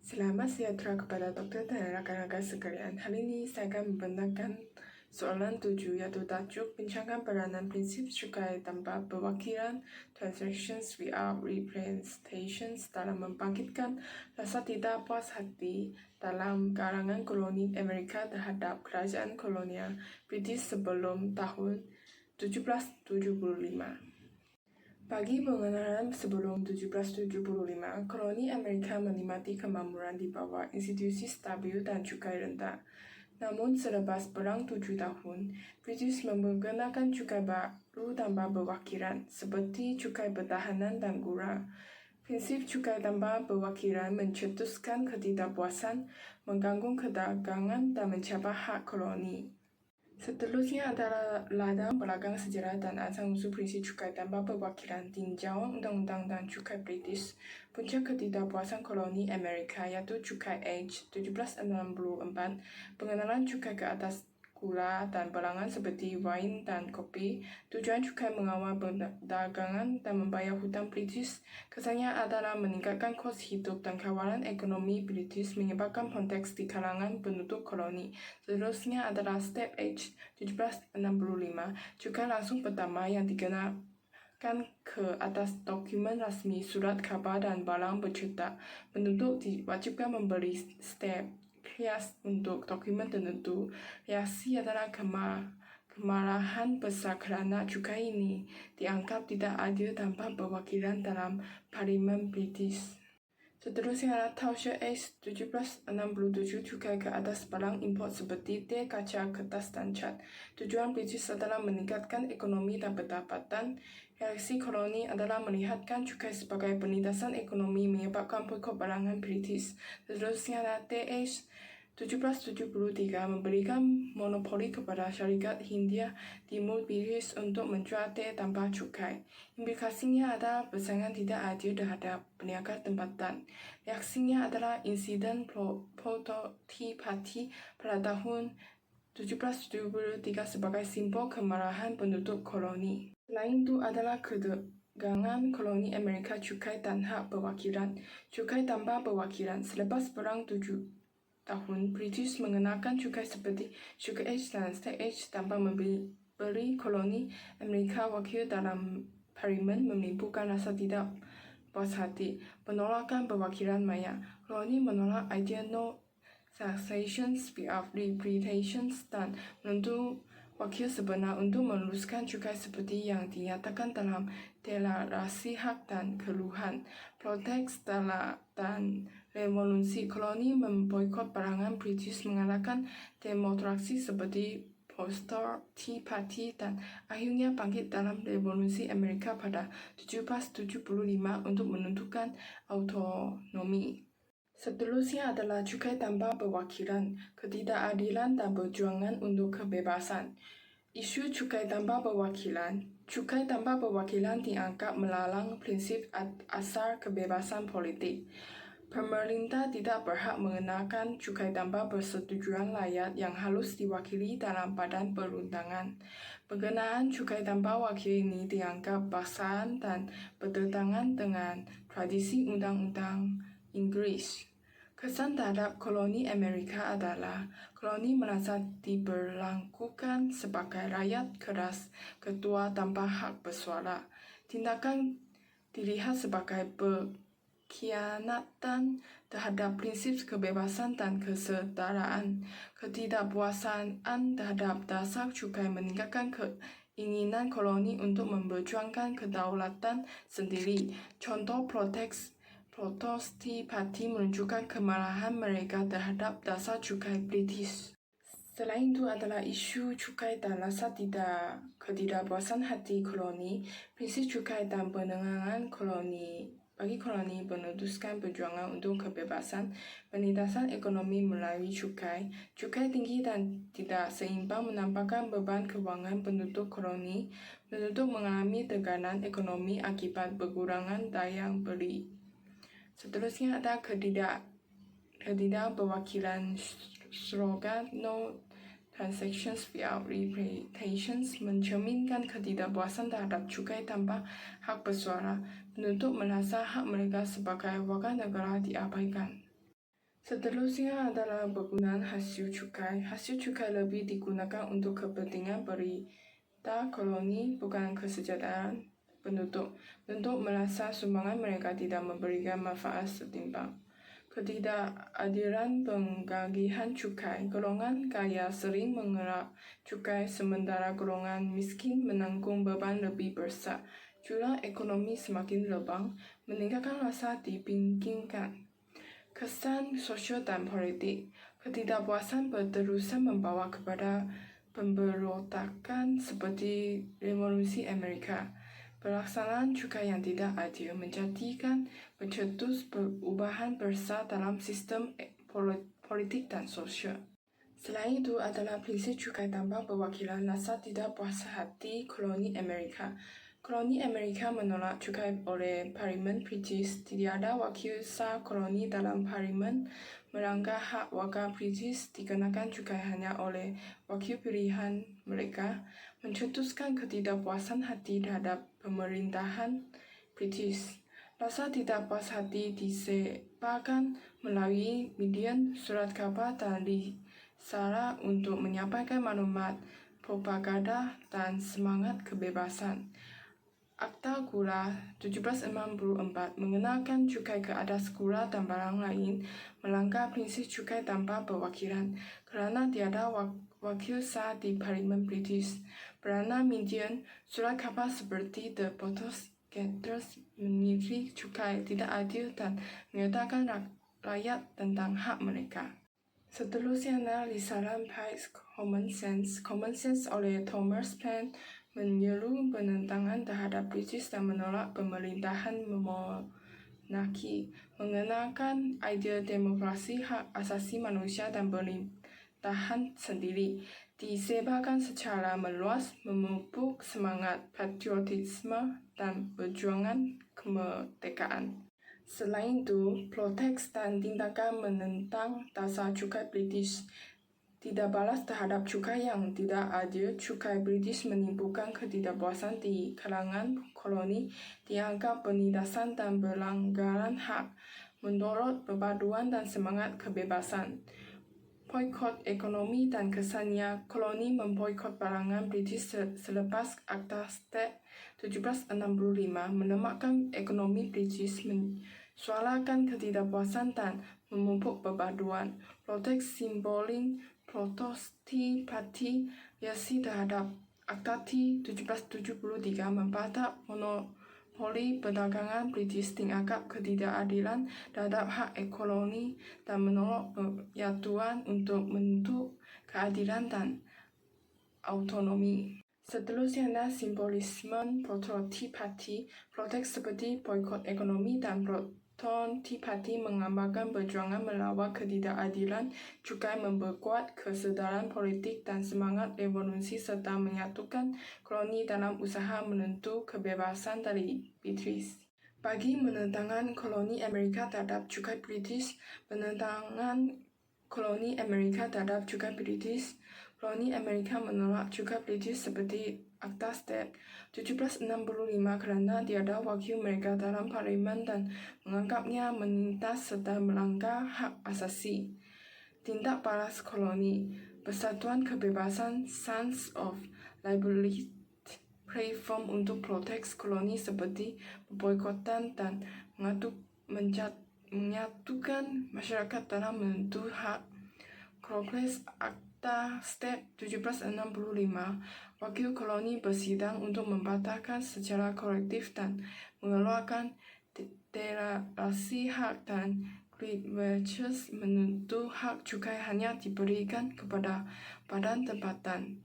Selamat sejahtera kepada dokter dan rakan-rakan sekalian. Hari ini saya akan membentangkan soalan 7, yaitu tajuk bincangkan peranan prinsip cukai tanpa perwakilan transactions without representations dalam membangkitkan rasa tidak puas hati dalam kalangan koloni Amerika terhadap kerajaan kolonial British sebelum tahun 1775. Bagi pengenalan sebelum 1775, koloni Amerika menikmati kemakmuran di bawah institusi stabil dan cukai rendah. Namun selepas Perang 7 tahun, British memperkenalkan cukai baru tanpa perwakilan, seperti cukai pertahanan dan gula. Prinsip cukai tanpa perwakilan mencetuskan ketidakpuasan, mengganggu kedagangan dan mencapai hak koloni. Seterusnya adalah latar belakang sejarah dan asal-usul prinsip cukai tanpa perwakilan tinjauan undang-undang dan cukai British. Puncak ketidakpuasan koloni Amerika yaitu cukai H 1764, pengenalan cukai ke atas gula dan barangan seperti wine dan kopi. Tujuan cukai mengawal perdagangan dan membayar hutang British. Kesannya adalah meningkatkan kos hidup dan kawalan ekonomi British, menyebabkan konteks di kalangan penduduk koloni. Seterusnya adalah Step H 1765, cukai langsung pertama yang dikenakan ke atas dokumen rasmi, surat khabar dan barang bercetak. Penduduk diwajibkan memberi stamp hias untuk dokumen tertentu. Reaksi adalah kemarahan besar kerana cukai ini dianggap tidak adil tanpa perwakilan dalam Parlimen British. Seterusnya adalah Tauscher Act 1767, cukai ke atas barang import seperti teh, kaca, kertas, dan cat. Tujuan British adalah meningkatkan ekonomi dan pendapatan. Reaksi koloni adalah melihatkan cukai sebagai penindasan ekonomi, menyebabkan boikot barangan British. Seterusnya adalah TH 1773, memberikan monopoli kepada syarikat Hindia Timur British untuk menjual teh tanpa cukai. Implikasinya adalah persaingan tidak adil terhadap peniaga tempatan. Reaksinya adalah insiden Tea Party pada tahun 1773 sebagai simbol kemarahan penduduk koloni. Selain itu adalah ketegangan koloni Amerika cukai dan hak perwakilan. Cukai tanpa perwakilan. Selepas Perang 7 tahun, British mengenakan cukai seperti Sugar H dan Steel H tanpa memberi koloni Amerika wakil dalam Parlimen, menimbulkan rasa tidak puas hati. Penolakan perwakilan maya. Koloni menolak idea no taxations without representations dan menuntut wakil sebenar untuk meluluskan cukai seperti yang dinyatakan dalam Deklarasi Hak dan Keluhan. Proteks dan revolusi koloni memboikot barangan British, mengalahkan demonstrasi seperti Bristol Tea Party dan akhirnya bangkit dalam revolusi Amerika pada 1775 untuk menentukan autonomi. Seterusnya adalah cukai tanpa perwakilan, ketidakadilan dan perjuangan untuk kebebasan. Isu cukai tanpa perwakilan. Cukai tanpa perwakilan dianggap melarang prinsip asal kebebasan politik. Pemerintah tidak berhak mengenakan cukai tanpa persetujuan rakyat yang harus diwakili dalam badan perundangan. Pengenaan cukai tanpa wakil ini dianggap paksaan dan bertentangan dengan tradisi undang-undang Inggris. Kesan terhadap koloni Amerika adalah koloni merasa diberlakukan sebagai rakyat keras, ketua tanpa hak bersuara. Tindakan dilihat sebagai berkhianatan terhadap prinsip kebebasan dan kesetaraan. Ketidakpuasan terhadap dasar cukai meningkatkan keinginan koloni untuk memperjuangkan kedaulatan sendiri. Contoh Protest Tea Party menunjukkan kemarahan mereka terhadap dasar cukai British. Selain itu adalah isu cukai dan rasa ketidakpuasan hati koloni. Prinsip cukai dan penenangan koloni bagi koloni meneruskan perjuangan untuk kebebasan, penindasan ekonomi melalui cukai. Cukai tinggi dan tidak seimbang menambahkan beban keuangan penduduk koloni. Penduduk mengalami tekanan ekonomi akibat berkurangan daya beli. Seterusnya ada ketidakperwakilan. Slogan No Transactions Without Representations mencerminkan ketidakpuasan terhadap cukai tanpa hak bersuara. Penduduk merasa hak mereka sebagai warga negara diabaikan. Seterusnya adalah penggunaan hasil cukai. Hasil cukai lebih digunakan untuk kepentingan berita koloni, bukan kesejahteraan penduduk. Penduduk merasa sumbangan mereka tidak memberikan manfaat setimbang. Ketidakadilan penggagihan cukai. Golongan kaya sering mengelak cukai sementara golongan miskin menanggung beban lebih besar. Jurang ekonomi semakin lubang, meningkatkan rasa dipinggirkan. Kesan sosial dan politik. Ketidakpuasan berterusan membawa kepada pemberontakan seperti Revolusi Amerika. Pelaksanaan cukai yang tidak adil menjadikan pencetus perubahan besar dalam sistem politik dan sosial. Selain itu adalah prinsip cukai tanpa perwakilan rasa tidak puas hati koloni Amerika. Koloni Amerika menolak cukai oleh Parlimen British. Tidak ada wakil sah koloni dalam Parlimen. Melanggar hak warga British dikenakan cukai hanya oleh wakil pilihan mereka. Mencetuskan ketidakpuasan hati terhadap pemerintahan British. Rasa tidak puas hati disebarkan melalui media, surat kabar, dan risalah untuk menyampaikan maklumat, propaganda, dan semangat kebebasan. Akta Gula 1764 mengenalkan cukai ke atas gula dan barang lain, melanggar prinsip cukai tanpa perwakilan kerana tiada wakil sah di Parlimen British. Perdana media, surat kabar seperti The Protesters menilai cukai tidak adil dan menyatakan rakyat tentang hak mereka. Seterusnya adalah risalah Pike's Common Sense. Common Sense oleh Thomas Paine menyeru penentangan terhadap British dan menolak pemerintahan monarki, mengenalkan idea demokrasi, hak asasi manusia dan pemerintahan sendiri, disebarkan secara meluas, memupuk semangat patriotisme dan perjuangan kemerdekaan. Selain itu, protes dan tindakan menentang dasar cukai British. Tidak balas terhadap cukai yang tidak adil. Cukai British menimbulkan ketidakpuasan di kalangan koloni, dianggap penindasan dan pelanggaran hak, mendorong perpaduan dan semangat kebebasan. Boikot ekonomi dan kesannya. Koloni memboikot barangan British selepas Akta State 1765 melemahkan ekonomi British, mensuarakan ketidakpuasan dan memupuk perpaduan. Protes simbolik Protesti Parti reaksi terhadap Akta 1773 membantah monopoli perdagangan British, dianggap ketidakadilan terhadap hak koloni dan menolak penyatuan untuk menuntut keadilan dan autonomi. Seterusnya adalah simbolisme Protesti Parti. Protes seperti boikot ekonomi dan Protesti Parti menggambarkan perjuangan melawan ketidakadilan cukai, memperkuat kesedaran politik dan semangat revolusi serta menyatukan koloni dalam usaha menuntut kebebasan dari British. Bagi menentangkan koloni Amerika terhadap cukai British. Penentangan koloni Amerika terhadap cukai British. Koloni Amerika menolak cukai British seperti Akta State 1765 kerana tiada wakil mereka dalam Parlimen dan menganggapnya menindas serta melanggar hak asasi. Tindak balas koloni. Persatuan Kebebasan Sons of Liberty platform untuk protes koloni seperti boikotan dan menyatukan masyarakat dalam menuntut hak. Kongres Akta State 1765, wakil koloni bersidang untuk membatalkan secara kolektif dan mengeluarkan deklarasi hak dan grievances, menuntut hak cukai hanya diberikan kepada badan tempatan.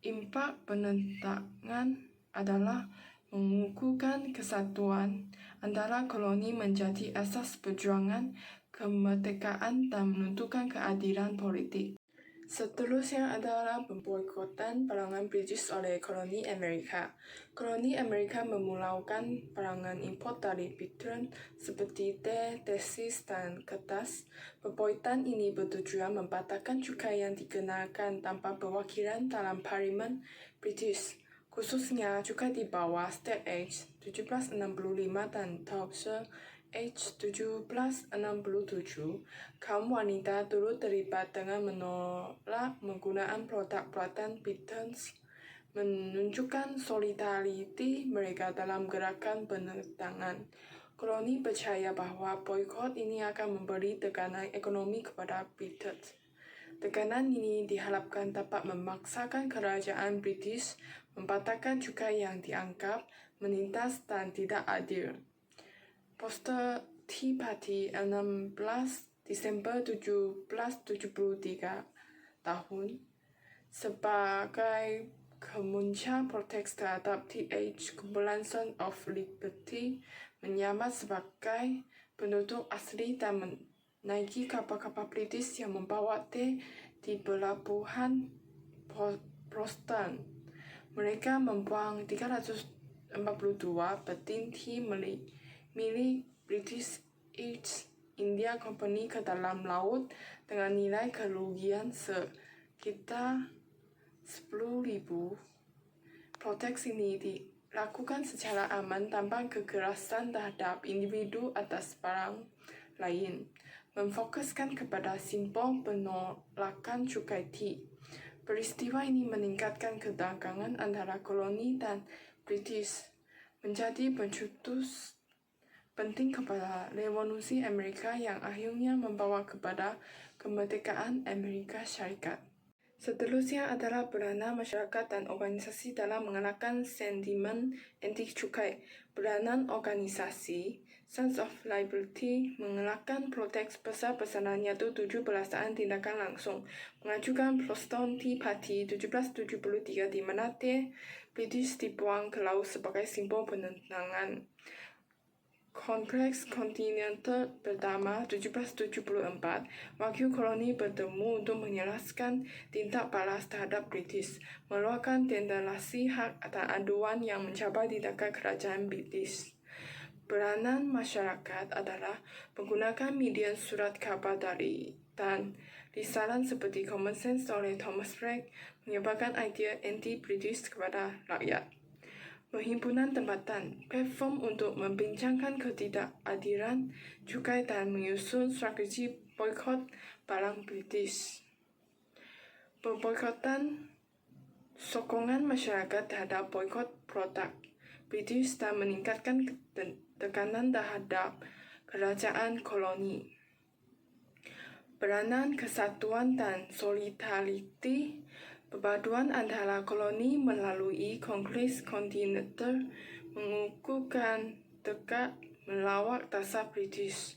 Impak penentangan adalah mengukuhkan kesatuan antara koloni menjadi asas perjuangan kemerdekaan dan menuntutkan keadilan politik. Seterusnya adalah pemboikotan barangan British oleh koloni Amerika. Koloni Amerika memulakan barangan impor dari Britain seperti teh, tesis, dan kertas. Pemboikotan ini bertujuan membatalkan cukai yang dikenakan tanpa perwakilan dalam Parlimen British, khususnya cukai di bawah State Act 1765 dan Towser 1767, kaum wanita turut terlibat dengan menolak menggunakan produk buatan Beatles, menunjukkan solidariti mereka dalam gerakan penentangan. Koloni percaya bahwa boikot ini akan memberi tekanan ekonomi kepada Beatles. Tekanan ini diharapkan dapat memaksakan kerajaan British membatalkan cukai yang dianggap menindas dan tidak adil. Poster Tea Party 16 Desember 1773 tahun sebagai kemunculan protes terhadap TH, kumpulan Sons of Liberty menyamar sebagai penduduk asli dan menaiki kapal-kapal British yang membawa teh di pelabuhan Boston. Mereka membuang 342 peti teh milik British East India Company ke dalam laut dengan nilai kerugian sekitar 10.000. Protes ini dilakukan secara aman tanpa kekerasan terhadap individu atas barang lain, memfokuskan kepada simbol penolakan cukai teh. Peristiwa ini meningkatkan kedatangan antara koloni dan British, menjadi pencetus penting kepada revolusi Amerika yang akhirnya membawa kepada kemerdekaan Amerika Syarikat. Seterusnya adalah peranan masyarakat dan organisasi dalam mengalahkan sentimen anti-cukai. Peranan organisasi Sons of Liberty mengalahkan protes besar-besaran, yaitu 7 pelaksanaan tindakan langsung, mengajukan Boston Tea Party 1773 di mana teh British dibuang ke laut sebagai simbol penentangan. Kongres Kontinental pertama 1774, wakil koloni bertemu untuk menjelaskan tindak balas terhadap British, mengeluarkan deklarasi hak dan aduan yang mencapai tindakan kerajaan British. Peranan masyarakat adalah menggunakan media surat kabar dan risalan seperti Common Sense oleh Thomas Flagg, menyebarkan idea anti-British kepada rakyat. Perhimpunan tempatan, platform untuk membincangkan ketidakadilan cukai dan menyusun strategi boikot barang British. Pemboikotan, sokongan masyarakat terhadap boikot produk British dan meningkatkan tekanan terhadap kerajaan koloni. Peranan kesatuan dan solidariti, perpaduan antara koloni melalui Kongres Kontinental mengukuhkan tekad melawak dasar British.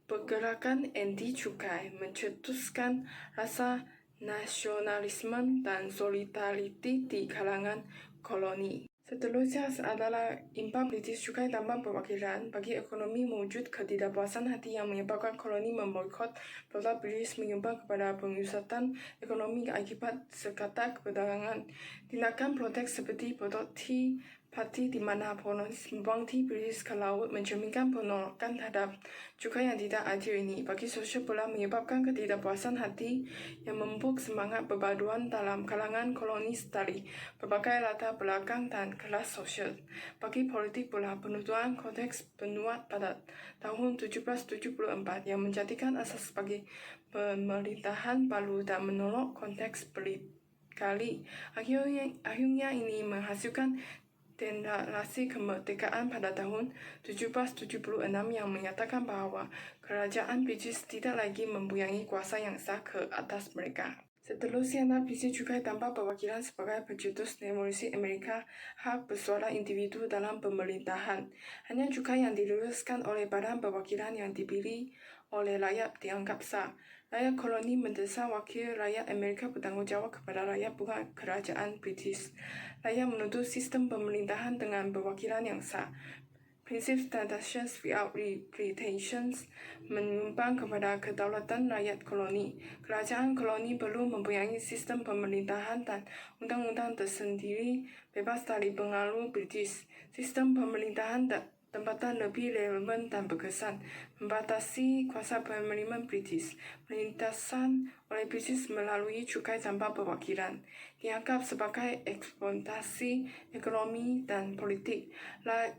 Pergerakan anti-cukai mencetuskan rasa nasionalisme dan solidariti di kalangan koloni. Seterusnya adalah impak British cukai tanpa perwakilan bagi ekonomi. Mewujud ketidakpuasan hati yang menyebabkan koloni memboikot produk British menyumbang kepada pengusahaan ekonomi akibat sekata keperdagangan. Tindakan protes seperti produk Tea Party di mana kolonial membuang teh British ke laut mencerminkan penolakan terhadap cukai yang tidak adil ini. Bagi sosial pula menyebabkan ketidakpuasan hati yang memupuk semangat perpaduan dalam kalangan kolonis dari berbagai latar belakang dan kelas sosial. Bagi politik pula, penutupan konteks penuat pada tahun 1774 yang menjadikan asas bagi pemerintahan baru dan menolak konteks berkali. Akhirnya ini menghasilkan deklarasi kemerdekaan pada tahun 1776 yang menyatakan bahwa kerajaan British tidak lagi mempunyai kuasa yang sah ke atas mereka. Seterusnya adalah prinsip cukai tanpa perwakilan sebagai pencetus revolusi Amerika. Hak bersuara individu dalam pemerintahan. Hanya cukai yang diluluskan oleh badan perwakilan yang dipilih oleh rakyat dianggap sah. Rakyat koloni mendesak wakil rakyat Amerika bertanggung jawab kepada rakyat, bukan kerajaan British. Rakyat menuntut sistem pemerintahan dengan perwakilan yang sah. Prinsip transactions without representations menyumbang kepada kedaulatan rakyat koloni. Kerajaan koloni perlu mempunyai sistem pemerintahan dan undang-undang tersendiri bebas dari pengaruh British. Sistem pemerintahan tempatan lebih relevan dan berkesan, membatasi kuasa pemerintah British, pelintasan oleh British melalui cukai tanpa perwakilan, dianggap sebagai eksploitasi ekonomi dan politik.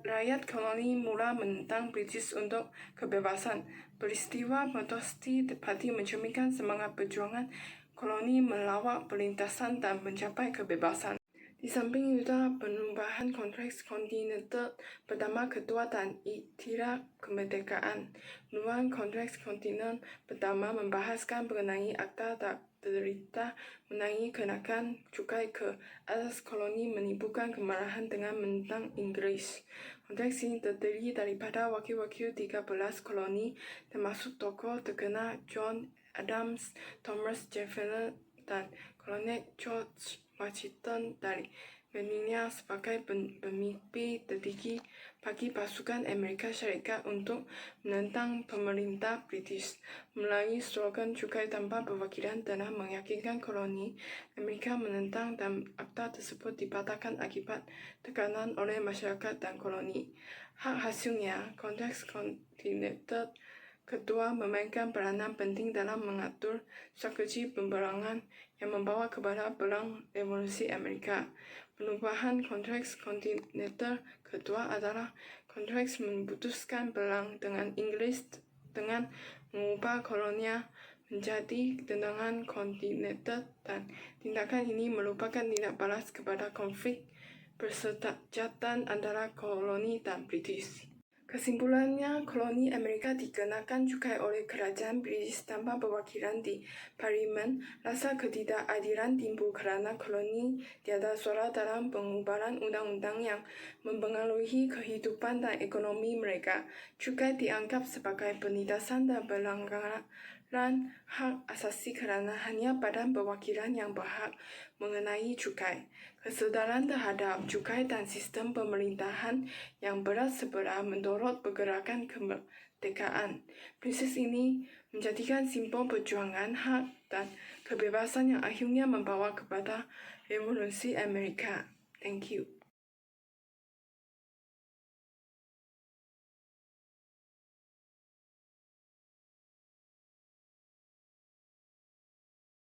Rakyat koloni mula menentang British untuk kebebasan. Peristiwa Methodist Party mencerminkan semangat perjuangan koloni melawan pelintasan dan mencapai kebebasan. Di samping itu, perubahan konteks kontinental pertama, kedua, dan ikhtiar kemerdekaan. Perubahan konteks kontinen pertama membahaskan mengenai akta tak terderita mengenai kenakan cukai ke atas koloni menimbulkan kemarahan dengan menentang Inggris. Konteks ini terdiri daripada wakil-wakil 13 koloni, termasuk tokoh terkenal John Adams, Thomas Jefferson, dan Kolonel George Washington dari Virginia sebagai pemimpin tertinggi bagi pasukan Amerika Syarikat untuk menentang pemerintah British. Melalui slogan cukai tanpa perwakilan telah meyakinkan koloni Amerika menentang, dan akta tersebut dibatalkan akibat tekanan oleh masyarakat dan koloni. Hasilnya, konteks kontinental kedua memainkan peranan penting dalam mengatur strategi peperangan yang membawa kepada Perang Revolusi Amerika. Perubahan konteks kontinental kedua adalah konteks memutuskan perang dengan Inggris dengan mengubah kolonial menjadi tendangan kontinental, dan tindakan ini merupakan tindak balas kepada konflik perserikatan antara koloni dan British. Kesimpulannya, koloni Amerika dikenakan cukai oleh kerajaan British tanpa perwakilan di parlemen. Rasa ketidakadilan timbul karena koloni tiada suara dalam pengubahan undang-undang yang mempengaruhi kehidupan dan ekonomi mereka. Cukai dianggap sebagai penindasan dan pelanggaran hak asasi karena hanya badan perwakilan yang berhak mengenai cukai. Kesadaran terhadap cukai dan sistem pemerintahan yang berat sebelah mendorong pergerakan kemerdekaan. Prinsip ini menjadikan simbol perjuangan hak dan kebebasan yang akhirnya membawa kepada Revolusi Amerika. Thank you.